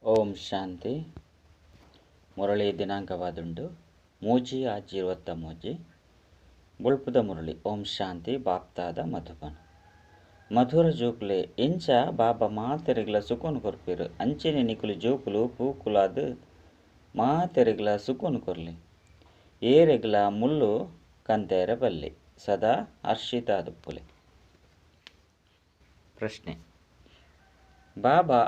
ಓಂ ಶಾಂತಿ. ಮುರಳಿ ದಿನಾಂಕವಾದುಂಡು ಮೂಜಿ ಆಜಿ 23 ಬುಳ್ಪುದ ಮುರಳಿ. ಓಂ ಶಾಂತಿ. ಬಾಪ್ತಾದ ಮಧುಬನ್ ಮಧುರ ಜೋಕುಲೆ ಎಂಚ ಬಾಬಾ ಮಾತೆರೆಗ್ಲ ಸುಕೋನು ಕೊರ್ಪಿರು ಅಂಚೆನೆ ನಿಕುಲು ಜೋಕುಲು ಪೂಕುಲಾದು ಮಾತೆರೆಗ್ಲ ಸುಕೋನು ಕೊರ್ಲಿ ಏರೆಗ್ಲ ಮುಳ್ಳು ಕಂತೇರ ಬಲ್ಲೆ ಸದಾ ಹರ್ಷಿತಾದುಪ್ಪುಲೆ. ಪ್ರಶ್ನೆ: ಬಾಬಾ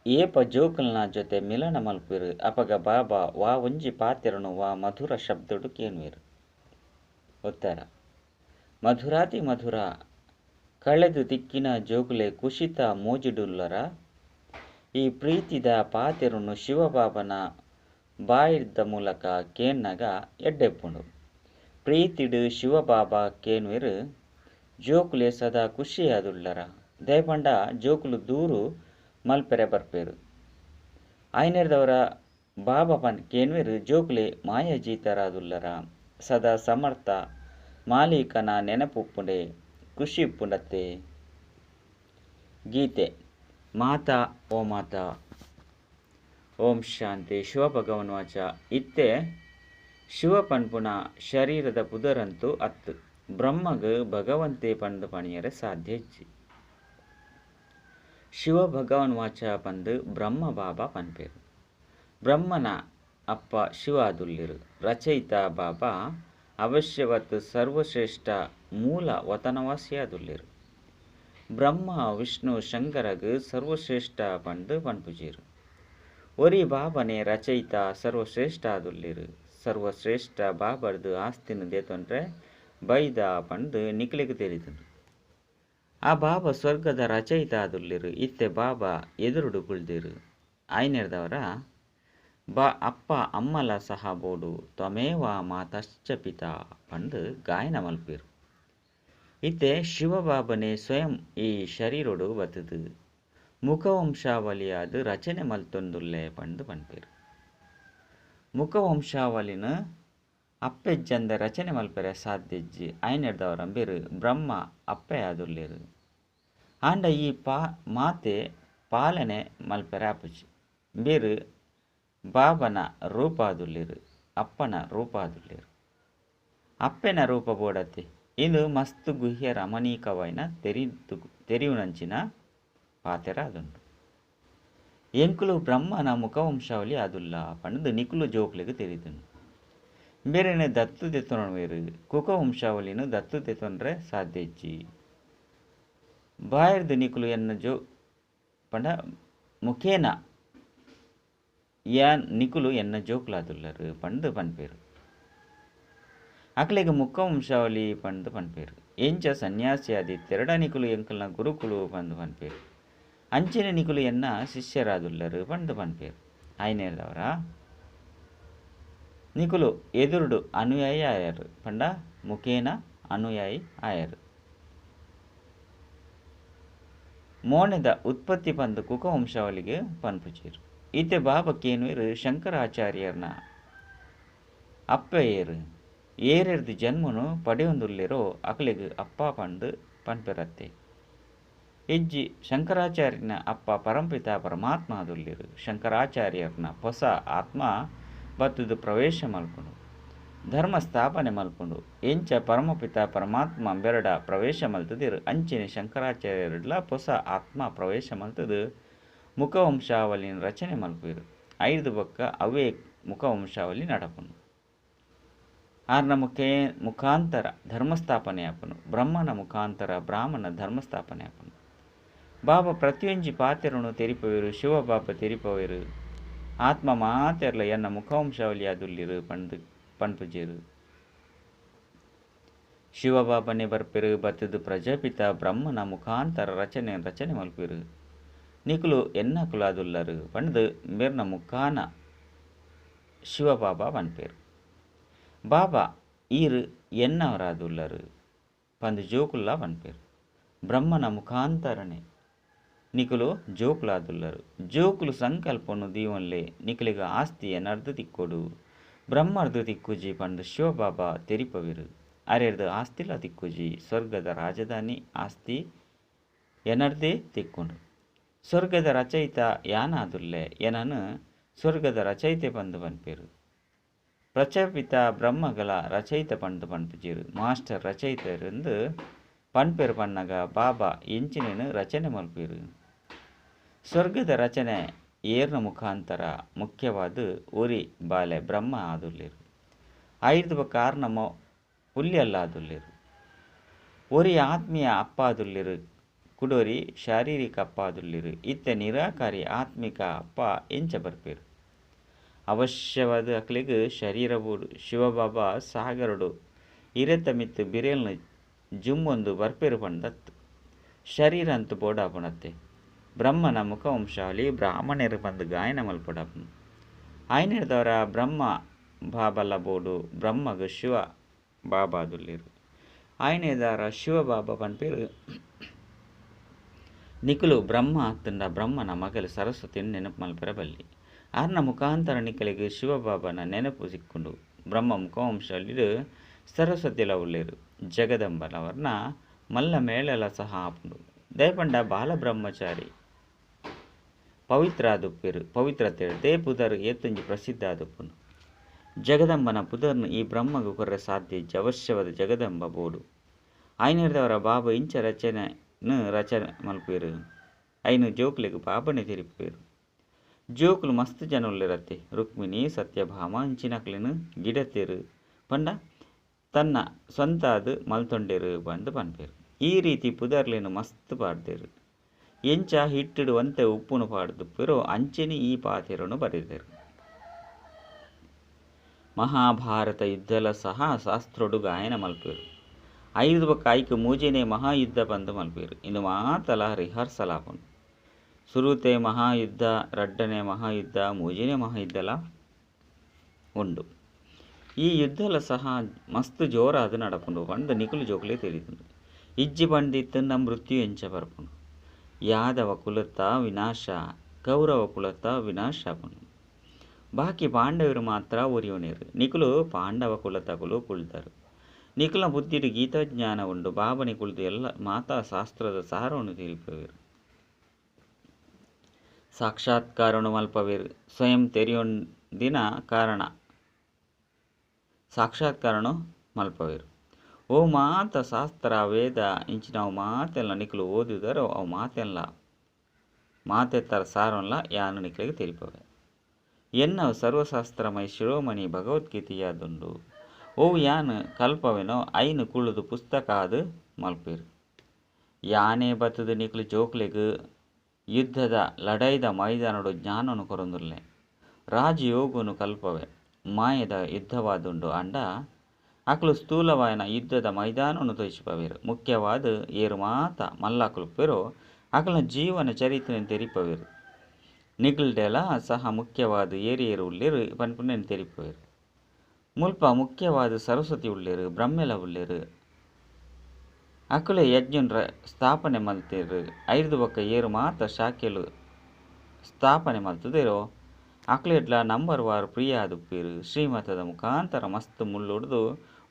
ಏಪ ಜೋಕುಲ್ನ ಜೊತೆ ಮಿಲನ ಮಲ್ಪಿರು ಅಪಗ ಬಾಬಾ ವಾ ಒಂಜಿ ಪಾತೆರನು ವಾ ಮಧುರ ಶಬ್ದಡು ಕೇನ್ವಿರು. ಉತ್ತರ: ಮಧುರಾತಿ ಮಧುರ ಕಳೆದು ತಿಕ್ಕಿನ ಜೋಕುಲೆ ಕುಶಿತ ಮೋಜಿಡುಲ್ಲರ ಈ ಪ್ರೀತಿದ ಪಾತೆರನು ಶಿವಬಾಬನ ಬಾಯಿದ ಮೂಲಕ ಕೇನ್ನಗ ಎಡ್ಡೆಪ್ಪುಂಡು. ಪ್ರೀತಿಡು ಶಿವಬಾಬಾ ಕೇನ್ವಿರು ಜೋಕುಲೆ ಸದಾ ಖುಷಿಯಾದುಳ್ಳರ ದಯಪಂಡ ಜೋಕುಲು ದೂರು ಮಲ್ಪೆರೆ ಬರ್ಪೇರು. ಆಯ್ನೆರ್ದವರ ಬಾಬಾ ಪನ್ ಕೇನ್ವೆರು ಜೋಕುಲೆ ಮಾಯಜೀತರಾದುಲ್ಲರ ಸದಾ ಸಮರ್ಥ ಮಾಲೀಕನ ನೆನಪುಪ್ಪುಂಡೆ ಖುಷಿ ಇಪ್ಪುಂಡತ್ತೆ. ಗೀತೆ. ಮಾತಾ ಓ ಮಾತಾ. ಓಂ ಶಾಂತಿ. ಶಿವಭಗವನ್ ವಾಚ. ಇತ್ತೆ ಶಿವ ಪನ್ಪುನ ಶರೀರದ ಪುದರಂತೂ ಅತ್ತು ಬ್ರಹ್ಮಗ್ ಭಗವಂತೆ ಪಂದು ಪಣಿಯರೆ ಸಾಧ್ಯ ಇಜ್ಜಿ. ಶಿವ ಭಗವಾನ್ ವಾಚ ಪಂದು ಬ್ರಹ್ಮ ಬಾಬಾ ಪನ್ಪೇರು. ಬ್ರಹ್ಮನ ಅಪ್ಪ ಶಿವ ಆದುಲ್ಲಿರು. ರಚಯಿತ ಬಾಬಾ ಅವಶ್ಯವತ್ತು ಸರ್ವಶ್ರೇಷ್ಠ ಮೂಲ ವತನವಾಸಿಯಾದುಲ್ಲಿರು. ಬ್ರಹ್ಮ ವಿಷ್ಣು ಶಂಕರಗ್ ಸರ್ವಶ್ರೇಷ್ಠ ಪಂದು ಪನ್ಪುಜೀರು. ಒರಿ ಬಾಬನೆ ರಚಯಿತ ಸರ್ವಶ್ರೇಷ್ಠ ಆದುಲ್ಲಿರು. ಸರ್ವಶ್ರೇಷ್ಠ ಬಾಬರ್ದು ಆಸ್ತಿನ ದೇತೊಂಡ್ರೆ ಬೈದ ಪಂದು ನಿಕ್ಲೆಗ್ ತೆರಿದುಂಡು. ಆ ಬಾಬಾ ಸ್ವರ್ಗದ ರಚಯಿತ ಆದುಲ್ಲಿರು. ಇತ್ತೆ ಬಾಬಾ ಎದುರುಡು ಕುಳ್ದಿರು. ಆಯ್ನೆರ್ದವರ ಅಪ್ಪ ಅಮ್ಮಲ ಸಹ ಬೋಡು ತ್ವಮೇವ ಮಾತಶ್ಚ ಪಿತಾ ಪಂದು ಗಾಯನ ಮಲ್ಪಿರು. ಇತ್ತೆ ಶಿವಬಾಬನೆ ಸ್ವಯಂ ಈ ಶರೀರೊಡು ಬತ್ತದು ಮುಖವಂಶಾವಳಿಯಾದ ರಚನೆ ಮಲ್ತೊಂದುಲ್ಲೆ ಪಂದು ಪನ್ಪೇರು. ಮುಖವಂಶಾವಳಿನ ಅಪ್ಪೆಜ್ಜಂದ ರಚನೆ ಮಲ್ಪೆರೆ ಸಾಧ್ಯಜ್ಜಿ. ಆಯ್ನೆರ್ದವರ ಬೇರು ಬ್ರಹ್ಮ ಅಪ್ಪೆ ಆದುಲ್ಲಿರು. ಆಂಡ ಈ ಮಾತೆ ಪಾಲನೆ ಮಲ್ಪೆರೆ ಆಪುಜಿ. ಬೇರು ಬಾಬನ ರೂಪ ಆದುಲ್ಲಿರು. ಅಪ್ಪನ ರೂಪ ಆದುಲ್ಲಿರು. ಅಪ್ಪೆನ ರೂಪ ಬೋಡತ್ತೆ ಇದು ಮಸ್ತು ಗುಹ್ಯ ರಮಣೀಕವೈನ ತೆರಿಯುನಂಚಿನ ಪಾತೆರ ಆದುಂಡು. ಎಂಕುಲು ಬ್ರಹ್ಮನ ಮುಖವಂಶಾವಳಿ ಆದುಲ್ಲ ಪಂದು ನಿಕುಲು ಜೋಕ್ಲೆಗ್ ತೆರಿದುಂಡು. ಬೇರೆನೆ ದತ್ತು ತೆತ್ತೊನವೇರು ಕುಖವಂಶಾವಳಿನು ದತ್ತು ತೆತ್ತೊಂಡ್ರೆ ಸಾಧ್ಯ ಇಜ್ಜಿ. ಬಾಯರ್ದು ನಿಕುಲು ಎನ್ನ ಜೋ ಪಂಡ ಮುಖೇನ ಯಾನ್ ನಿಕುಲು ಎನ್ನ ಜೋಕ್ಲಾದುಲ್ಲರು ಪಂದು ಪನ್ಪೇರು. ಅಕ್ಲೆಗ್ ಮುಖವಂಶಾವಳಿ ಪಂದು ಪನ್ಪೇರು. ಎಂಚ ಸನ್ಯಾಸಿ ಆದಿ ತೆರಡ ನಿಕುಲು ಎಂಕಲ್ನ ಗುರುಕುಲು ಪಂದು ಪನ್ಪೇರು. ಅಂಚಿನ ನಿಕುಲು ಎನ್ನ ಶಿಷ್ಯರಾದುಲ್ಲರು ಪಂದು ಪನ್ಪೇರು. ಆಯ್ನೆರ್ದವರ ನಿಕುಲು ಎದುರುಡು ಅನುಯಾಯಿ ಆಯರು ಪಂಡ ಮುಖೇನ ಅನುಯಾಯಿ ಆಯರು. ಮೋನೆದ ಉತ್ಪತ್ತಿ ಪಂದು ಕುಖವಂಶಾವಳಿಗೆ ಪನ್ಪುಜೀರು. ಇತ್ತೆ ಬಾಬಾ ಕೇನ್ವೇರು ಶಂಕರಾಚಾರ್ಯರ್ನ ಅಪ್ಪಯ್ಯರು ಏರೆರ್ದು ಜನ್ಮನು ಪಡೆಯೊಂದುಲ್ಲಿರೋ ಅಕ್ಲೆಗ್ ಅಪ್ಪ ಪಂದು ಪನ್ಪೆರತ್ತೆ. ಇಜ್ಜಿ ಶಂಕರಾಚಾರ್ಯನ ಅಪ್ಪ ಪರಂಪಿತ ಪರಮಾತ್ಮ ಆದುಲ್ಲಿರು. ಶಂಕರಾಚಾರ್ಯರ್ನ ಹೊಸ ಆತ್ಮ ಬತ್ತುದು ಪ್ರವೇಶ ಮಲ್ಪುಂಡು ಧರ್ಮ ಸ್ಥಾಪನೆ ಮಲ್ಪುಂಡು. ಎಂಚ ಪರಮಪಿತ ಪರಮಾತ್ಮ ಬೆರಡ ಪ್ರವೇಶ ಮಲ್ತದಿರು ಅಂಚಿನ ಶಂಕರಾಚಾರ್ಯರ್ಲ ಹೊಸ ಆತ್ಮ ಪ್ರವೇಶ ಮಲ್ತದು ಮುಖವಂಶಾವಳಿನ ರಚನೆ ಮಲ್ಪಿರು. ಐದು ಬೊಕ್ಕ ಅವೇ ಮುಖವಂಶಾವಳಿ ನಡಪುಂಡು. ಆರ್ನ ಮುಖಾಂತರ ಧರ್ಮಸ್ಥಾಪನೆ ಆಪುನು. ಬ್ರಹ್ಮನ ಮುಖಾಂತರ ಬ್ರಾಹ್ಮಣ ಧರ್ಮಸ್ಥಾಪನೆ ಆಪುನು. ಬಾಬಾ ಪ್ರತಿಯೊಂಜಿ ಪಾತೆರನು ತೆರಿಪವೇರು. ಶಿವಬಾಬಾ ತೆರಿಪವೇರು ಆತ್ಮ ಮಾತೆರ್ಲ ಎನ್ನ ಮುಖವಂಶಾವಳಿ ಆದುಲ್ಲಿರು ಪಂದು ಪನ್ಪುಜೇರು. ಶಿವಬಾಬನೆ ಬರ್ಪೆರು ಬತ್ತದು ಪ್ರಜಾಪಿತ ಬ್ರಹ್ಮನ ಮುಖಾಂತರ ರಚನೆ ಮಲ್ಪಿರು. ನಿಕುಲು ಎನ್ನ ಕುಲಾದುಲ್ಲರು ಪಂದು ಮೇರ್ನ ಮುಖಾನ ಶಿವಬಾಬಾ ಪನ್ಪೇರು. ಬಾಬಾ ಈರು ಎನ್ನವರಾದುಲ್ಲರು ಪಂದು ಜೋಕುಲ್ಲ ಪನ್ಪೇರು. ಬ್ರಹ್ಮನ ಮುಖಾಂತರನೆ ನಿಕುಲು ಜೋಕುಲಾದುಲ್ಲರು. ಜೋಕುಲು ಸಂಕಲ್ಪನು ದೀವನ್ಲೆ ನಿಕುಲಿಗ ಆಸ್ತಿ ಎನ್ನರ್ದು ತಿಕ್ಕೊಡು ಬ್ರಹ್ಮರ್ದು ತಿಕ್ಕುಜಿ ಪಂದು ಶಿವಬಾಬಾ ತೆರಿಪವಿರು. ಅರೆರ್ದು ಆಸ್ತಿಲ ತಿಕ್ಕುಜಿ ಸ್ವರ್ಗದ ರಾಜಧಾನಿ ಆಸ್ತಿ ಎನ್ನರ್ದೇ ತಿಕ್ಕೊಂಡು ಸ್ವರ್ಗದ ರಚಯಿತ ಯಾನಾದುಲ್ಲೆ ಏನನು ಸ್ವರ್ಗದ ರಚಯಿತೆ ಪಂದು ಪನ್ಪೇರು. ಪ್ರಜಾಪಿತ ಬ್ರಹ್ಮಗಳ ರಚಯಿತ ಪಂದು ಪನ್ಪುಜಿರು. ಮಾಸ್ಟರ್ ರಚಯಿತರಿಂದ ಪನ್ಪೇರು ಪನ್ನಗ ಬಾಬಾ ಎಂಚಿನೇನು ರಚನೆ ಮಲ್ಪೇರು. ಸ್ವರ್ಗದ ರಚನೆ ಏರ್ನ ಮುಖಾಂತರ ಮುಖ್ಯವಾದ ಒರಿ ಬಾಲೆ ಬ್ರಹ್ಮ ಆದುಲ್ಲೇರು. ಐದು ಕಾರಣಮ ಹುಲ್ಯಲ್ಲ ಆದುಲ್ಲೇರು. ಒರಿ ಆತ್ಮೀಯ ಅಪ್ಪ ಆದುಲ್ಲೇರು, ಕುಡೋರಿ ಶಾರೀರಿಕ ಅಪ್ಪ ಆದುಲ್ಲೇರು. ಇತ್ತೆ ನಿರಾಕಾರಿ ಆತ್ಮಿಕ ಅಪ್ಪ ಎಂಚ ಬರ್ಪೇರು. ಅವಶ್ಯವಾದ ಅಕ್ಲಿಗೆ ಶರೀರ ಬೋಡು ಶಿವಬಾಬಾ ಸಾಗರಡು ಇರೆತ ಮಿತ್ತು ಬಿರೇಲ್ನ ಜುಮ್ಮೊಂದು ಬರ್ಪೇರು ಪಂಡತ್ತು. ಶರೀರ ಅಂತೂ ಬೋಡಾಪಣತ್ತೆ. ಬ್ರಹ್ಮನ ಮುಖವಂಶಾವಳಿ ಬ್ರಾಹ್ಮಣರು ಬಂದು ಗಾಯನ ಮಲ್ಪಡಪ್ಪನು. ಆಯ್ನಿಡ್ದವರ ಬ್ರಹ್ಮ ಬಾಬಲ್ಲ ಬೋಡು ಬ್ರಹ್ಮಗ ಶಿವ ಬಾಬಾದುಲ್ಲಿರು. ಆಯ್ನೆದಾರ ಶಿವ ಬಾಬಾ ಪನ್ಪೇರು ನಿಖಲು ಬ್ರಹ್ಮ ಆತಂಡ ಬ್ರಹ್ಮನ ಮಗಲು ಸರಸ್ವತಿಯನ್ನು ನೆನಪು ಮಲ್ಪರ ಬಲ್ಲಿ. ಆರ್ನ ಮುಖಾಂತರ ನಿಖಲಿಗೆ ಶಿವಬಾಬನ ನೆನಪು ಸಿಕ್ಕೊಂಡು ಬ್ರಹ್ಮ ಮುಖವಂಶಾವಳಿಡು ಸರಸ್ವತಿಲ ಉಳ್ಳೇರು. ಜಗದಂಬನವರನ್ನ ಮಲ್ಲ ಮೇಳೆಲ್ಲ ಸಹ ಆಪುಂಡು. ದಯಪಂಡ ಬಾಲಬ್ರಹ್ಮಚಾರಿ ಪವಿತ್ರ ಆದುಪ್ಪೇರು. ಪವಿತ್ರತೆ ದೇ ಪುದರ್ ಏತುಂಜಿ ಪ್ರಸಿದ್ಧ ಆದುಪ್ಪುನು. ಜಗದಂಬನ ಪುದರ್ನು ಈ ಬ್ರಹ್ಮಗೂ ಕೊರ್ರೆ ಸಾಧ್ಯ ಇಜ್ಜ ಅವಶ್ಯವಾದ ಜಗದಂಬ ಬೋಡು. ಆಯ್ನಿಡ್ದವರ ಬಾಬಾ ಇಂಚ ರಚನೆ ಮಲ್ಪೇರು. ಐನು ಜೋಕ್ಲಿಗೆ ಬಾಬನೆ ತಿರುಪೇರು. ಜೋಕುಲು ಮಸ್ತ್ ಜನ ಉಳ್ಳಿರತ್ತೆ. ರುಕ್ಮಿಣಿ ಸತ್ಯಭಾಮ ಇಂಚಿನಕ್ಲಿನ ಗಿಡತೇರು ಪಂಡ ತನ್ನ ಸ್ವಂತಾದ ಮಲ್ತೊಂಡೇರು ಬಂದು ಪನ್ಪೇರು. ಈ ರೀತಿ ಪುದರ್ಲೇನು ಮಸ್ತ್ ಪಾಡ್ದೇರು. ಎಂಚ ಹಿಟ್ಟಿಡುವಂತೆ ಉಪ್ಪುನು ಪಾಡ್ದುಪ್ಪೇರು. ಅಂಚೆನಿ ಈ ಪಾತೆರನು ಬರೆದರು. ಮಹಾಭಾರತ ಯುದ್ಧಲ ಸಹ ಶಾಸ್ತ್ರೊಡು ಗಾಯನ ಮಲ್ಪೇರು. ಐದು ಕಾಯ್ಕು ಮೂಜೆನೆ ಮಹಾಯುದ್ಧ ಬಂದು ಮಲ್ಪೇರು. ಇಂದು ಮಾತಲ ರಿಹರ್ಸಲ್ ಆಪುಂಡು. ಸುರುತೆ ಮಹಾಯುದ್ಧ ರಡ್ಡನೆ ಮಹಾಯುದ್ಧ ಮೂಜನೆ ಮಹಾಯುದ್ಧಲ ಉಂಡು. ಈ ಯುದ್ಧಲ ಸಹ ಮಸ್ತ್ ಜೋರಾದ ನಡಪುಂಡು ಪಂಡ ನಿಖುಲು ಜೋಕ್ಲೆ ತಿಳಿದುಂಡು. ಇಜ್ಜಿ ಪಂಡಿತ್ತು ನಮ್ಮ ಮೃತ್ಯು ಎಂಚ ಬರ್ಪುಂಡು. ಯಾದವ ಕುಲತ ವಿನಾಶ ಕೌರವ ಕುಲತ ವಿನಾಶ ಆಪುಂಡು. ಬಾಕಿ ಪಾಂಡವರು ಮಾತ್ರ ಒರಿಯೋನೇರು. ನಿಖುಲು ಪಾಂಡವ ಕುಲತಗುಲು ಕುಳ್ತರು. ನಿಖುಲ ಬುದ್ಧಿಡು ಗೀತಜ್ಞಾನ ಉಂಡು. ಬಾಬನಿ ಕುಳಿತು ಎಲ್ಲ ಮಾತಾ ಶಾಸ್ತ್ರದ ಸಾರವನ್ನು ತಿರುಪುವೆರು. ಸಾಕ್ಷಾತ್ಕಾರನು ಮಲ್ಪವೇರು. ಸ್ವಯಂ ತೆರೆಯೊಂದಿನ ಕಾರಣ ಸಾಕ್ಷಾತ್ಕಾರನು ಮಲ್ಪವೇರು. ಓ ಮಾತ ಶಾಸ್ತ್ರ ವೇದ ಇಂಚಿನ ಅವು ಮಾತೆಲ್ಲ ನಿಖಲು ಓದಿದರೋ ಅವು ಮಾತೆತ್ತರ ಸಾರಲ್ಲ ಯಾನು ನಿಖಲಿಗೆ ತೆರಿಪವೆ. ಎನ್ನವು ಸರ್ವಶಾಸ್ತ್ರಮಯ ಶಿರೋಮಣಿ ಭಗವದ್ಗೀತೆಯಾದುಂಡು. ಓ ಯಾನು ಕಲ್ಪವೆನೋ ಐನು ಕುಳುದು ಪುಸ್ತಕ ಅದು ಮಲ್ಪೇರು. ಯಾನೇ ಬತ್ತದು ನಿಖಲು ಜೋಕ್ಲೆಗ್ ಯುದ್ಧದ ಲಡೈದ ಮೈದಾನಡು ಜ್ಞಾನನು ಕೊರೊಂದುಲ್ಲೆ. ರಾಜಯೋಗನು ಕಲ್ಪವೆ ಮಾಯದ ಯುದ್ಧವಾದುಂಡು ಅಂಡ ಅಕ್ಲು ಸ್ಥೂಲವಾಯನ ಯುದ್ಧದ ಮೈದಾನವನ್ನು ತೋಯಿಸಿಪವೇರು. ಮುಖ್ಯವಾದ ಏರು ಮಾತ ಮಲ್ಲಾಕುಲುಪ್ಪೇರು ಅಕ್ಲ ಜೀವನ ಚರಿತ್ರೆಯನ್ನು ತೆರಿಪವೇರು. ನಿಖಲ್ಡೆಲ ಸಹ ಮುಖ್ಯವಾದ ಏರಿಯರು ಉಳ್ಳೇರು ಪನ್ಪುಣ್ಣೆಯನ್ನು ತೆರಿಪವೇರು. ಮುಲ್ಪ ಮುಖ್ಯವಾದ ಸರಸ್ವತಿ ಉಳ್ಳೇರು ಬ್ರಹ್ಮೆಲ ಉಳ್ಳೇರು. ಅಕುಲೆ ಯಜ್ಞನ ಸ್ಥಾಪನೆ ಮಲ್ತೇರು. ಐದು ಬೊಕ್ಕ ಏರು ಮಾತ ಶಾಖೆಲು ಸ್ಥಾಪನೆ ಮಲ್ತದೇರೋ ಅಕ್ಲೆಡ್ಲ ನಂಬರ್ ವಾರು ಪ್ರಿಯ ಆದುಪ್ಪೇರು. ಶ್ರೀಮತದ ಮುಖಾಂತರ ಮಸ್ತ್ ಮುಳ್ಳುಡ್ದು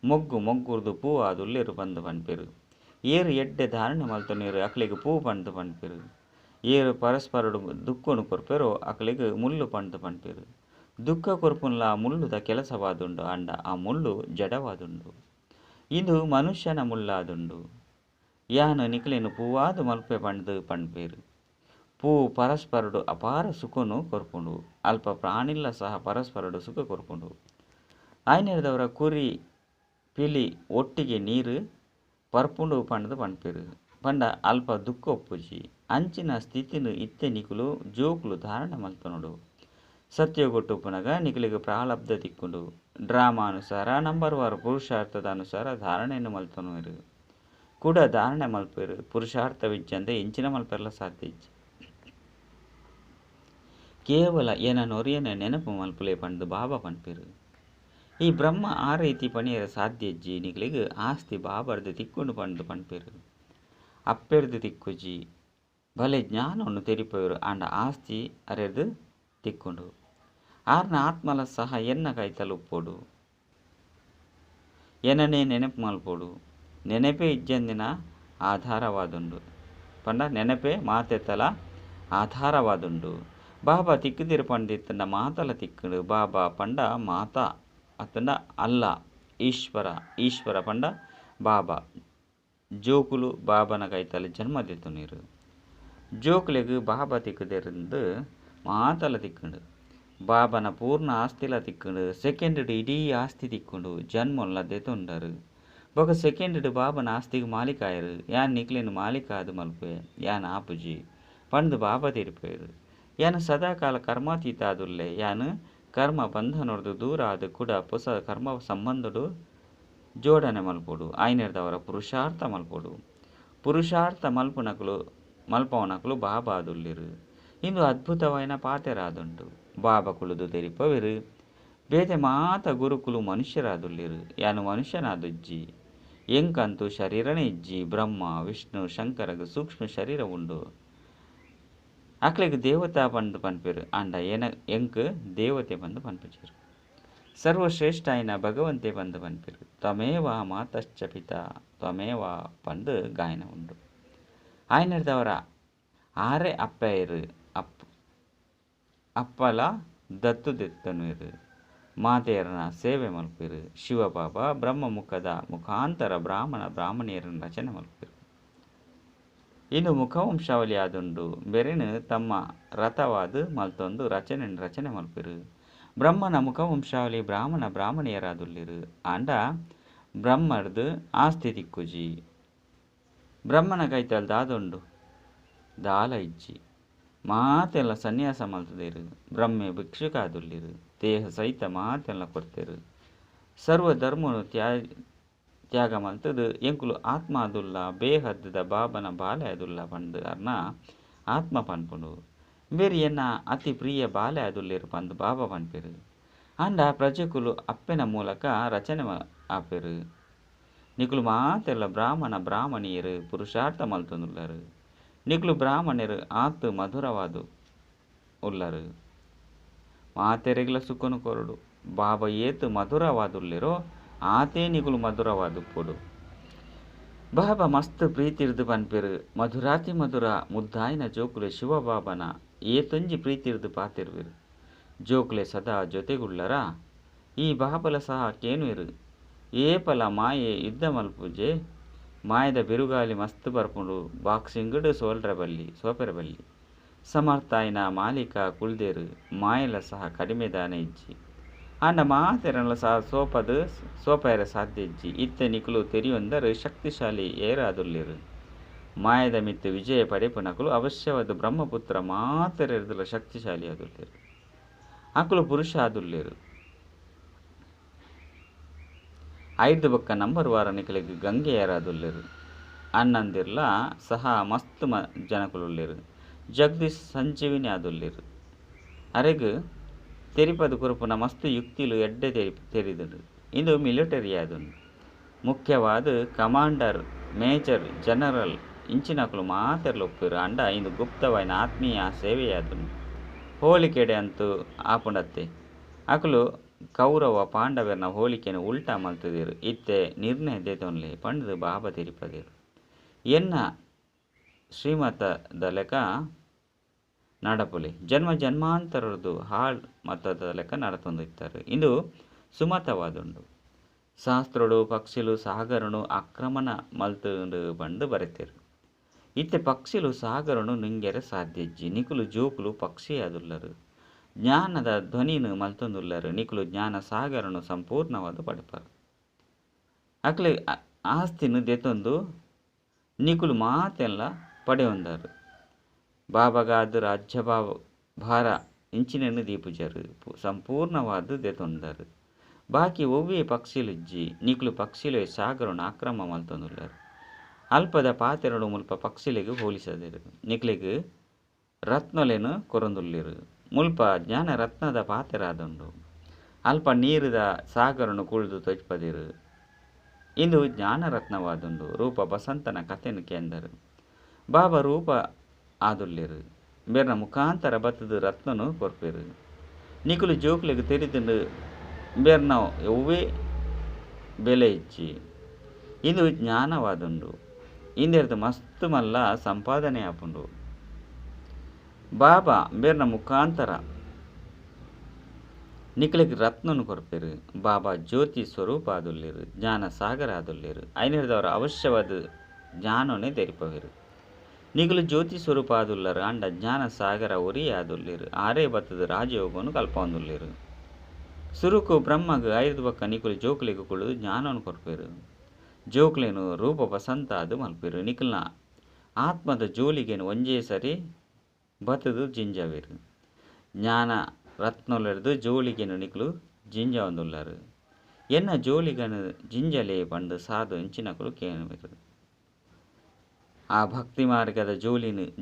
ಮೊಗ್ಗುರ್ದು ಪೂ ಆದುಲ್ಲೇರು ಬಂದು ಪನ್ಪೇರು. ಏರು ಎಡ್ಡೆ ಧಾರಣೆ ಮಲ್ತೊನೇರು ಅಕ್ಲೆಗೆ ಪೂ ಪಂಡು ಪನ್ಪೇರು. ಏರು ಪರಸ್ಪರಡು ದುಃಖನು ಕೊರ್ಪೇರೋ ಅಕ್ಲೆಗೆ ಮುಳ್ಳು ಪಂಡು ಪನ್ಪೇರು. ದುಃಖ ಕೊರ್ಪುನ್ಲ ಮುಳ್ಳುದ ಕೆಲಸವಾದುಂಡು ಅಂಡ ಆ ಮುಳ್ಳು ಜಡವಾದುಂಡು. ಇದು ಮನುಷ್ಯನ ಮುಳ್ಳಾದುಂಡು. ಯಾನು ನಿಖಲೇನು ಪೂವಾದು ಮಲ್ಪೆ ಪಂಡು ಪನ್ಪೇರು. ಪೂ ಪರಸ್ಪರಡು ಅಪಾರ ಸುಖನು ಕೊರ್ಪುಂಡು. ಅಲ್ಪ ಪ್ರಾಣಿಲ್ಲ ಸಹ ಪರಸ್ಪರಡು ಸುಖ ಕೊರ್ಪುಂಡು. ಆಯ್ನೆಡ್ದವರ ಕುರಿ ಪಿಲಿ ಒಟ್ಟಿಗೆ ನೀರು ಪರ್ಪುಂಡು ಪಂಡು ಪನ್ಪೇರು. ಪಂಡ ಅಲ್ಪ ದುಃಖ ಒಪ್ಪುಜಿ. ಅಂಚಿನ ಸ್ಥಿತಿನು ಇತ್ತೆ ನಿಖುಲು ಜೋಕುಲು ಧಾರಣ ಮಲ್ತನೋಡು. ಸತ್ಯಗೊಟ್ಟು ಪುನಗ ನಿಖಲಿಗೆ ಪ್ರಾರಬ್ಧ ತಿಕ್ಕುಂಡು. ಡ್ರಾಮಾನುಸಾರ ನಂಬರ್ ವಾರು ಪುರುಷಾರ್ಥದ ಅನುಸಾರ ಧಾರಣೆಯನ್ನು ಮಲ್ತನೋರು ಕೂಡ ಧಾರಣೆ ಮಲ್ಪೇರು. ಪುರುಷಾರ್ಥವಿಜ್ಜಂದೆ ಇಂಚಿನ ಮಲ್ಪೆಲ್ಲ ಸಾಧ್ಯ ಇಜ್ಜಿ. ಕೇವಲ ಏನನೊರಿಯನ ನೆನಪು ಮಲ್ಪುಲೆ ಪಂಡು ಬಾಬಾ ಪನ್ಪೇರು. ಈ ಬ್ರಹ್ಮ ಆ ರೀತಿ ಪಣಿಯರ ಸಾಧ್ಯ ಇಜ್ಜಿ ನಿಖಲಿಗೆ ಆಸ್ತಿ ಬಾಬರ್ದು ತಿಕ್ಕೊಂಡು ಪಂಡು ಪನ್ಪೇರು. ಅಪ್ಪೆರ್ದು ತಿಕ್ಕುಜಿ ಭಲೆ ಜ್ಞಾನವನ್ನು ತೆರಿಪೇರು ಅಂಡ ಆಸ್ತಿ ಅರೆದು ತಿಕ್ಕೊಂಡು. ಆರ್ನ ಆತ್ಮಲ ಸಹ ಎನ್ನ ಕೈತಲು ಉಪ್ಪೋಡು ಏನನೇ ನೆನಪು ಮಲ್ಪೋಡು. ನೆನಪೇ ಇಜ್ಜಂದಿನ ಆಧಾರವಾದುಂಡು ಪಂಡ ನೆನಪೇ ಮಾತೆತ್ತಲ ಆಧಾರವಾದುಂಡು. ಬಾಬಾ ತಿಕ್ಕುದಿರು ಪಂಡಿತನ ಮಾತಲ ತಿಕ್ಕುಡು ಬಾಬಾ ಪಂಡ ಮಾತ ಅತಂಡ ಅಲ್ಲ ಈಶ್ವರ ಈಶ್ವರ ಪಂಡ ಬಾಬಾ ಜೋಕುಲು ಬಾಬನ ಕೈತಲ್ಲಿ ಜನ್ಮ ದೆತ್ತುನಿರು. ಜೋಕುಲೆಗ್ ಬಾಬಾ ತಿಕ್ಕುದಿರಂದು ಮಾತಲ ತಿಕ್ಕುಂಡು ಬಾಬನ ಪೂರ್ಣ ಆಸ್ತಿಲ ತಿಕ್ಕುಂಡು ಸೆಕೆಂಡ್ ಇಡೀ ಆಸ್ತಿ ತಿಕ್ಕುಂಡು ಜನ್ಮಲ್ಲ ದೆತೊಂಡರು. ಬೊಕ ಸೆಕೆಂಡ್ ಬಾಬನ ಆಸ್ತಿಗೆ ಮಾಲಿಕ ಆಯರು. ಯಾನ್ ನಿಕ್ಲೆನು ಮಾಲಿಕ ಆದು ಮಲ್ಪೆ ಯಾನ್ ಆಪುಜಿ ಪಂದು ಬಾಬಾ ತಿರುಪೇರು. ಯಾನು ಸದಾಕಾಲ ಕರ್ಮಾತೀತ ಆದುಲ್ಲೆ ಯಾನು ಕರ್ಮ ಬಂಧನೊಡ್ದು ದೂರ ಆದು ಕೂಡ ಹೊಸ ಕರ್ಮ ಸಂಬಂಧಡು ಜೋಡಣೆ ಮಲ್ಪೊಡು ಆಯ್ನೆರ್ದವರ ಪುರುಷಾರ್ಥ ಮಲ್ಪೊಡು. ಪುರುಷಾರ್ಥ ಮಲ್ಪವನಕುಲು ಬಾಬಾ ಆದುಲ್ಲಿರು. ಇಂದು ಅದ್ಭುತವಾಯಿನ ಪಾತೆರಾದುಂಡು ಬಾಬಾ ಕುಳುದು ತೆರಿಪವಿರು. ಬೇತೆ ಮಾತ ಗುರುಕುಲು ಮನುಷ್ಯರಾದುಲ್ಲಿರು. ಯಾನು ಮನುಷ್ಯನಾದುಜ್ಜಿ ಎಂಕಂತೂ ಶರೀರನೇ ಇಜ್ಜಿ ಬ್ರಹ್ಮ ವಿಷ್ಣು ಶಂಕರಗ ಸೂಕ್ಷ್ಮ ಶರೀರ ಉಂಡು. ಅಕ್ಲೆಗ್ ದೇವತಾ ಬಂದು ಪನ್ಪೆರು ಅಂಡ ಎಂಕ್ ದೇವತೆ ಬಂದು ಪನ್ಪುಜರು. ಸರ್ವಶ್ರೇಷ್ಠ ಆಯ್ನ ಭಗವಂತೆ ಬಂದು ಪನ್ಪೆರು. ತ್ವಮೇವ ಮಾತಶ್ಚ ಪಿತಾ ತ್ವಮೇವ ಪಂದು ಗಾಯನ ಉಂಡು. ಆಯ್ನರ್ದವರ ಆರೆ ಅಪ್ಪಯ್ಯರು ಅಪ್ಪಲ ದತ್ತು ದೆತ್ತನುರು ಮಾತೆಯರನ್ನ ಸೇವೆ ಮಲ್ಪಿರು. ಶಿವಬಾಬಾ ಬ್ರಹ್ಮ ಮುಖದ ಮುಖಾಂತರ ಬ್ರಾಹ್ಮಣಿಯರನ್ನು ರಚನೆ ಮಲ್ಪಿರು. ಇನ್ನು ಮುಖವಂಶಾವಳಿ ಆದುಂಡು ಬೆರೆನು ತಮ್ಮ ರಥವಾದು ಮಲ್ತೊಂದು ರಚನೆ ಮಲ್ಪಿರು. ಬ್ರಹ್ಮನ ಮುಖವಂಶಾವಳಿ ಬ್ರಾಹ್ಮಣಿಯರಾದುಲ್ಲಿರು ಅಂಡ ಬ್ರಹ್ಮರ್ದು ಆಸ್ತಿ ತಿಕ್ಕುಜಿ. ಬ್ರಹ್ಮನ ಕೈತಲ್ ದಾದುಂಡು ದಾಲ ಇಜ್ಜಿ ಮಾತೆಲ್ಲ ಸನ್ಯಾಸ ಮಲ್ತದೇರು. ಬ್ರಹ್ಮೆ ಭಿಕ್ಷುಕ ಆದುಲ್ಲಿರು. ದೇಹ ಸಹಿತ ಮಾತೆಲ್ಲ ಕೊಡ್ತೇರು. ಸರ್ವ ಧರ್ಮನು ತ್ಯಾಗ ಮಲ್ತದು ಎಂಕುಲು ಆತ್ಮ ಆದುಲ್ಲ ಬೇಹದ್ದದ ಬಾಬನ ಬಾಲೆ ಆದುಲ್ಲ ಪಂದು ಅರ್ನ ಆತ್ಮ ಪನ್ಪುಂಡು. ಬೇರೆ ಎನ್ನ ಅತಿ ಪ್ರಿಯ ಬಾಲೆ ಆದುಲ್ಲಿರು ಪಂದು ಬಾಬಾ ಪನ್ಪೆರು. ಅಂಡ ಪ್ರಜೆಕುಲು ಅಪ್ಪೆನ ಮೂಲಕ ರಚನೆ ಆಪೆರು. ನಿಕುಲು ಮಾತೆಲ್ಲ ಬ್ರಾಹ್ಮಣಿಯರು ಪುರುಷಾರ್ಥ ಮಲ್ತೊಂದುಲ್ಲರು. ನಿಕುಲು ಬ್ರಾಹ್ಮಣರು ಆತು ಮಧುರವಾದು ಉಲ್ಲರು. ಮಾತೆರೆಗ್ಲ ಸುಖನು ಕೊರಡು ಬಾಬಾ ಏತು ಮಧುರವಾದುಲ್ಲಿರೋ ಆತೇ ನಿಕುಲು ಮಧುರವಾದು ಪೊಡು. ಬಾಬಾ ಮಸ್ತ್ ಪ್ರೀತಿರ್ದು ಪನ್ಪೆರು. ಮಧುರಾತಿ ಮಧುರ ಮುದ್ದಾಯಿನ ಜೋಕುಲೆ ಶಿವಬಾಬನ ಏತೊಂಜಿ ಪ್ರೀತಿರ್ದು ಪಾತಿರ್ವಿರು. ಜೋಕುಲೆ ಸದಾ ಜೊತೆಗುಳ್ಳರ ಈ ಬಾಬಲ ಸಹ ಕೇನುವಿರು. ಏಪಲ ಮಾಯೆ ಯುದ್ಧ ಮಲ್ಪುಜೆ ಮಾಯದ ಬಿರುಗಾಲಿ ಮಸ್ತ್ ಬರ್ಪುಂಡು ಬಾಕ್ಸಿಂಗ್ಡು ಸೋಪೆರ ಬಲ್ಲಿ ಸಮರ್ಥಾಯಿನ ಮಾಲೀಕ ಕುಳ್ದೇರು ಮಾಯಲ ಸಹ ಕಡಿಮೆ ದಾನ ಇಜ್ಜಿ ಅಂಡ ಮಾತೆರಲ್ಲ ಸಹ ಸೋಪೆರ ಸಾಧ್ಯ ಇಜ್ಜಿ. ಇತ್ತೆ ನಿಕುಲು ತೆರಿಯೊಂದರು ಶಕ್ತಿಶಾಲಿ ಏರಾದುಲ್ಲಿರು. ಮಾಯದ ಮಿತ್ತು ವಿಜಯ ಪಡೆಪುನಕುಲು ಅವಶ್ಯವಾದ ಬ್ರಹ್ಮಪುತ್ರ ಮಾತೆರೆದುಲ ಶಕ್ತಿಶಾಲಿ ಆದುಲ್ಲಿರು. ಅಕುಲು ಪುರುಷ ಆದುಲ್ಲಿರು. ಐದು ಬೊಕ್ಕ ನಂಬರ್ ವಾರ ನಿಕಲಿಗೆ ಗಂಗೆಯರಾದುಲ್ಲಿರು. ಅನ್ನಂದಿರ್ಲ ಸಹ ಮಸ್ತ್ ಜನಕುಲುಲ್ಲಿರು. ಜಗದೀಶ್ ಸಂಜೀವಿನಿ ಆದುಲ್ಲಿರು. ಅರೆಗ್ ತೆರಿಪದು ಕುರುಪುನ ಮಸ್ತ್ ಯುಕ್ತಿಲು ಎಡ್ಡೆ ತೆರಿದುಂಡು. ಇಂದು ಮಿಲಿಟರಿ ಆದುಂಡು. ಮುಖ್ಯವಾದ ಕಮಾಂಡರ್ ಮೇಜರ್ ಜನರಲ್ ಇಂಚಿನಕುಲು ಮಾತೆರ್ಲು ಒಪ್ಪಿರು ಅಂಡ ಇಂದು ಗುಪ್ತವಾಯಿನ ಆತ್ಮೀಯ ಸೇವೆಯಾದುಂಡು. ಹೋಳಿಕೆಡೆ ಅಂತೂ ಆಪುಂಡತ್ತೆ ಅಕುಲು ಕೌರವ ಪಾಂಡವರನ ಹೋಳಿಕೆಯನ್ನು ಉಲ್ಟಾ ಮಲ್ತದಿರು. ಇತ್ತೆ ನಿರ್ಣಯ ದೇತೊನ್ಲೆ ಪಂಡದು ಬಾಬಾ ತೆರಿಪದಿರು. ಎನ್ನ ಶ್ರೀಮತದ ಲೆಕ್ಕ ನಡಪುಲೆ ಜನ್ಮಾಂತರದ್ದು ಹಾಳ್ ಮತದ ಲೆಕ್ಕ ನಡತೊಂದಿತ್ತಾರೆ. ಇಂದು ಸುಮತವಾದುಂಡು. ಶಾಸ್ತ್ರಡು ಪಕ್ಷಿಲು ಸಾಗರನು ಆಕ್ರಮಣ ಮಲ್ತುಂಡು ಬಂದು ಬರೆತಿರು. ಇತ್ತೆ ಪಕ್ಷಿಲು ಸಾಗರನು ನಿಂಗೆರೆ ಸಾಧ್ಯಜ್ಜಿ ನಿಕುಲು ಜೋಕುಲು ಪಕ್ಷಿ ಆದುಲ್ಲರು. ಜ್ಞಾನದ ಧ್ವನಿನು ಮಲ್ತೊಂದುಲ್ಲರು. ನಿಕುಲು ಜ್ಞಾನ ಸಾಗರನು ಸಂಪೂರ್ಣವಾದ ಪಡೆಪರು. ಅಕ್ಲೆ ಆಸ್ತಿನು ದೆತೊಂದು ನಿಕುಲು ಮಾತೆಲ್ಲ ಪಡೆಯೊಂದರು. ಬಾಬಾಗಾದ ರಾಜ್ಯ ಭಾರ ಇಂಚಿನನ್ನು ದೀಪುಜರು ಸಂಪೂರ್ಣವಾದ ದೆತೊಂದರು. ಬಾಕಿ ಒವ್ವೇ ಪಕ್ಷಿಲಿಜ್ಜಿ ನಿಕುಲು ಪಕ್ಷಿಲೆ ಸಾಗರನು ಆಕ್ರಮ ಮಲ್ತೊಂದುಲ್ಲರು. ಅಲ್ಪದ ಪಾತೆರಡು ಮುಲ್ಪ ಪಕ್ಷಿಲೆಗೆ ಹೋಲಿಸದಿರು. ನಿಕ್ಲೆಗ್ ರತ್ನೊಲೆನು ಕೊರೊಂದುಲ್ಲಿರು. ಮುಲ್ಪ ಜ್ಞಾನ ರತ್ನದ ಪಾತೆರಾದುಂಡು. ಅಲ್ಪ ನೀರಿದ ಸಾಗರನು ಕುಳಿದು ತೊಜ್ಪದಿರು. ಇಂದು ಜ್ಞಾನರತ್ನವಾದುಂಡು. ರೂಪ ಬಸಂತನ ಕಥೆನು ಕೇಂದರು. ಬಾಬಾ ರೂಪ ಆದುಲ್ಲಿರು. ಬೆರ್ನ ಮುಖಾಂತರ ಬತ್ತದು ರತ್ನನು ಕೊರ್ಪೆರು. ನಿಕುಲು ಜೋಕ್ಲೆಗ್ ತೆರಿದುಂಡು ಬೆರ್ನ ಒವ್ವೇ ಬೆಲೆ ಇಜ್ಜಿ. ಇಂದು ಜ್ಞಾನವಾದುಂಡು. ಇಂದೆರ್ದು ಮಸ್ತ್ ಮಲ್ಲ ಸಂಪಾದನೆ ಆಪುಂಡು. ಬಾಬಾ ಬೇರ್ನ ಮುಖಾಂತರ ನಿಕ್ಲಿಗೆ ರತ್ನನು ಕೊರಪೇರು. ಬಾಬಾ ಜ್ಯೋತಿ ಸ್ವರೂಪ ಆದುಲ್ಲೇರು, ಜ್ಞಾನ ಸಾಗರ ಆದುಲ್ಲೇರು. ಐನಿರ್ದವರ ಅವಶ್ಯವಾದ ಜ್ಞಾನನೇ ತೆರಿಪವೇರು. ನಿಗಲು ಜ್ಯೋತಿ ಸ್ವರೂಪ ಆದುಲ್ಲರು ಅಂಡ ಜ್ಞಾನ ಸಾಗರ ಒರಿ ಆದುಲ್ಲೇರು. ಆರೇ ಬತ್ತದ ರಾಜಯೋಗವನ್ನು ಕಲ್ಪೊಂದುಲ್ಲೇರು. ಸುರುಕು ಬ್ರಹ್ಮಗ ಐದು ಬಕ್ಕ ನಿಕುಲು ಜೋಕುಲಿಗೆ ಕುಳಿದು ಜ್ಞಾನವನ್ನು ಕೊರಪೇರು. ಜೋಕುಲೇನು ರೂಪ ಬಸಂತ ಅದು ಮಲ್ಪೇರು. ನಿಖಲ್ನ ಆತ್ಮದ ಜೋಲಿಗೇನು ಒಂಜೇ ಸರಿ ಬತ್ತದು ಜಿಂಜವೇರು. ಜ್ಞಾನ ರತ್ನೊಲೆಡ್ದು ಜೋಲಿಗೇನು ನಿಕಲು ಜಿಂಜ ಒಂದುಲ್ಲಾರು. ಎನ್ನ ಜೋಲಿಗನು ಜಿಂಜಲೇ ಪಂಡು ಸಾಧು ಎಂಚಿನಕಲು ಕೇಳಬೇರು. ಆ ಭಕ್ತಿ ಮಾರ್ಗದ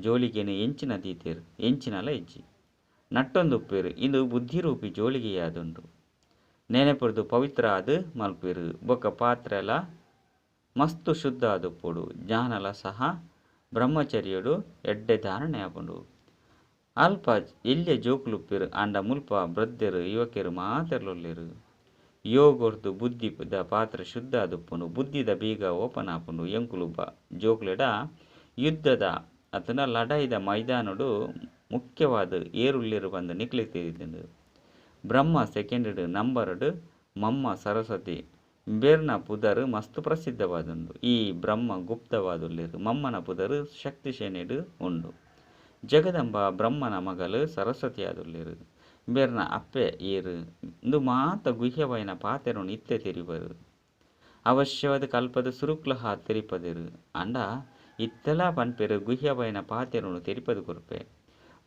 ಜೋಲಿಗೇನು ಎಂಚಿನ ದೀತೇರು, ಎಂಚಿನಲ ಇಜ್ಜಿ ನಟ್ಟೊಂದುಪ್ಪೇರು. ಇದು ಬುದ್ಧಿರೂಪಿ ಜೋಲಿಗೆಯಾದುಂಡು. ನೆನೆಪುರದು ಪವಿತ್ರ ಅದು ಮಲ್ಪೇರು. ಬೊಕ್ಕ ಪಾತ್ರೆಲ ಮಸ್ತು ಶುದ್ಧ ಆದುಪ್ಪುಡು. ಜ್ಞಾನಲ ಸಹ ಬ್ರಹ್ಮಚರ್ಯಡು ಎಡ್ಡೆ ಧಾರಣೆ ಆಪುಂಡು. ಅಲ್ಪ ಎಲ್ಯ ಜೋಕುಲುಪ್ಪೇರು ಅಂಡ ಮುಲ್ಪ ಬ್ರದ್ದೆರು ಯುವಕರು ಮಾತೆರ್ಲೊಲ್ಲೇರು. ಯೋಗೊರ್ದು ಬುದ್ಧಿದ ಪಾತ್ರ ಶುದ್ಧ ಆದುಪ್ಪುಂಡು. ಬುದ್ಧಿದ ಬೀಗ ಓಪನ್ ಆಪುಂಡು. ಎಂಕುಲು ಜೋಕುಲೆಡ ಯುದ್ಧದ ಅತನ ಲಡಾಯಿದ ಮೈದಾನಡು ಮುಖ್ಯವಾದ ಏರುಳ್ಳೇರು ಬಂದು ನಿಕ್ಲಿಗೆ ತಿಳಿದಿಂಡು. ಬ್ರಹ್ಮ ಸೆಕೆಂಡ್ ನಂಬರ್ಡು ಮಮ್ಮ ಸರಸ್ವತಿ ಬೇರ್ನ ಪುದರು ಮಸ್ತು ಪ್ರಸಿದ್ಧವಾದುಂಡು. ಈ ಬ್ರಹ್ಮ ಗುಪ್ತವಾದುಲ್ಲೇರು. ಮಮ್ಮನ ಪುದರು ಶಕ್ತಿ ಸೇನೆಡು ಉಂಡು. ಜಗದಂಬ ಬ್ರಹ್ಮನ ಮಗಳು ಸರಸ್ವತಿ ಆದುಲ್ಲೇರು. ಬೇರ್ನ ಅಪ್ಪೆ ಏರು ಇಂದು ಮಾತ ಗುಹ್ಯವೈನ ಪಾತೆರನು ಇತ್ತೆ ತೆರಿಬರು. ಅವಶ್ಯವಾದ ಕಲ್ಪದ ಸುರುಕ್ಲ ತೆರಿಪದಿರು ಅಂಡ ಇತ್ತೆಲ ಪನ್ಪೇರು ಗುಹ್ಯವೈನ ಪಾತೆರನು ತೆರಿಪದು ಕೊರ್ಪೆ.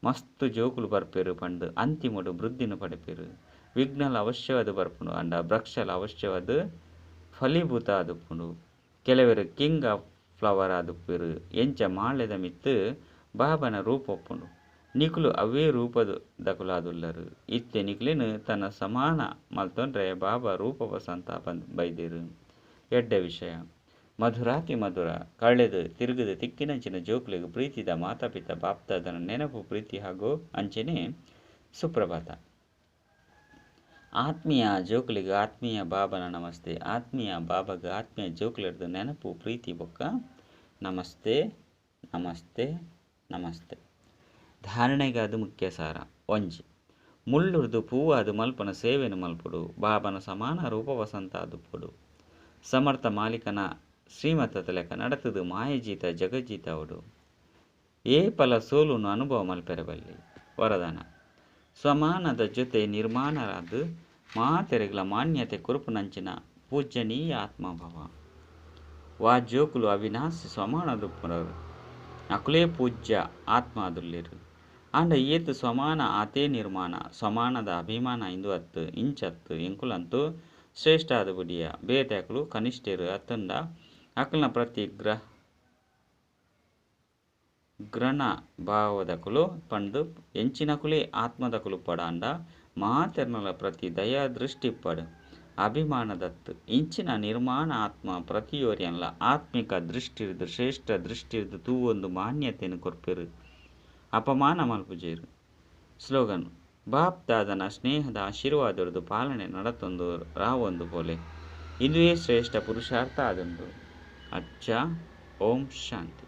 ಮಸ್ತು ಜೋಕುಲು ಬರ್ಪೇರು ಪಂಡು ಅಂತಿಮಡು ವೃದ್ಧಿನು ಪಡೆಪೇರು. ವಿಘ್ನಲ ಅವಶ್ಯವಾದ ಬರ್ಪುಂಡು ಅಂಡ ವೃಕ್ಷಲ ಅವಶ್ಯವಾದ ಫಲೀಭೂತ ಆದುಪ್ಪುಂಡು. ಕೆಲವರು ಕಿಂಗ್ ಆಫ್ ಫ್ಲವರ್ ಆದುಪ್ಪೇರು. ಎಂಚ ಮಾಳೆದ ಮಿತ್ತು ಬಾಬನ ರೂಪ ಒಪ್ಪುಂಡು. ನಿಕುಲು ಅವೇ ರೂಪದ ದಕುಲಾದುಲ್ಲರು. ಇತ್ತೆ ನಿಕ್ಲಿನು ತನ್ನ ಸಮಾನ ಮಲ್ತೊಂಡ್ರೆ ಬಾಬಾ ರೂಪ ವಸಂತ ಬೈದೇರು. ಎಡ್ಡ ವಿಷಯ ಮಧುರಾತಿ ಮಧುರ ಕಳೆದು ತಿರುಗದು ತಿಕ್ಕಿನಂಚಿನ ಜೋಕುಲಿಗೆ ಪ್ರೀತಿದ ಮಾತಾಪಿತ ಬಾಪ್ತಾದನ ನೆನಪು ಪ್ರೀತಿ ಹಾಗೂ ಅಂಚೆನೆ ಸುಪ್ರಭಾತ. ಆತ್ಮೀಯ ಜೋಕುಲಿಗೆ ಆತ್ಮೀಯ ಬಾಬನ ನಮಸ್ತೆ. ಆತ್ಮೀಯ ಬಾಬಾಗ ಆತ್ಮೀಯ ಜೋಕುಲಿರ್ದು ನೆನಪು ಪ್ರೀತಿ ಬೊಕ್ಕ ನಮಸ್ತೆ ನಮಸ್ತೆ ನಮಸ್ತೆ. ಧಾರಣೆಗೆ ಅದು ಮುಖ್ಯ ಸಾರ. ಒಂಜಿ ಮುಳ್ಳುರ್ದು ಪೂವಾದು ಮಲ್ಪನ ಸೇವೆನು ಮಲ್ಪುಡು. ಬಾಬನ ಸಮಾನ ರೂಪ ವಸಂತ ಆದುಪ್ಪುಡು. ಸಮರ್ಥ ಮಾಲೀಕನ ಶ್ರೀಮತದ ಲೆಕ್ಕ ನಡತದು ಮಾಯಜೀತ ಜಗಜ್ಜೀತ ಅವಡು. ಏ ಫಲ ಸೋಲುನು ಅನುಭವ ಮಲ್ಪೆರಬಲ್ಲಿ. ವರದಾನ ಸ್ವಮಾನದ ಜೊತೆ ನಿರ್ಮಾಣರಾದ ಮಾತೆರೆಗಳ ಮಾನ್ಯತೆ ಕುರುಪು ನಂಚಿನ ಪೂಜ್ಯನೀಯ ಆತ್ಮಭವ. ವಾ ಜೋಕುಲು ಅವಿನಾಶಿ ಸ್ವಮಾನದುಪ್ಪುರರು ಅಕುಲೇ ಪೂಜ್ಯ ಆತ್ಮ ಅದುಲ್ಲೇರು. ಅಂಡ ಏತು ಸ್ವಮಾನ ಆತೇ ನಿರ್ಮಾಣ. ಸ್ವಮಾನದ ಅಭಿಮಾನ ಇಂದು ಹತ್ತು ಇಂಚತ್ತು ಎಂಕುಲಂತೂ ಶ್ರೇಷ್ಠ ಆದ ಬುಡಿಯ ಬೇತೆ ಅಕಲು ಕನಿಷ್ಠರು ಅತ್ತಂಡ ಅಕಲ್ನ ಪ್ರತಿ ಗ್ರಹಣ ಭಾವದಕುಲು ಪಂಡು ಎಂಚಿನಕುಲೇ ಆತ್ಮದಕುಲು ಪಡ ಅಂಡ ಮಾತೆರ್ನಲ ಪ್ರತಿ ದಯಾ ದೃಷ್ಟಿ ಪಡು ಅಭಿಮಾನದತ್ತು ಇಂಚಿನ ನಿರ್ಮಾಣ ಆತ್ಮ ಪ್ರತಿಯೋರ್ಯನ್ಲ ಆತ್ಮಿಕ ದೃಷ್ಟಿರ್ದು ಶ್ರೇಷ್ಠ ದೃಷ್ಟಿರ್ದು ತೂವೊಂದು ಮಾನ್ಯತೆಯನ್ನು ಕೊರ್ಪೆರು ಅಪಮಾನ ಮಲ್ಪುಜೇರು. ಸ್ಲೋಗನ್ ಬಾಪ್ ದಾದನ ಸ್ನೇಹದ ಆಶೀರ್ವಾದರದು ಪಾಲನೆ ನಡತೊಂದು ರಾವೊಂದು ಪೋಲೆ ಇದುವೇ ಶ್ರೇಷ್ಠ ಪುರುಷಾರ್ಥ ಆದುಂಡು. ಅಚ್ಚ ಓಂ ಶಾಂತಿ.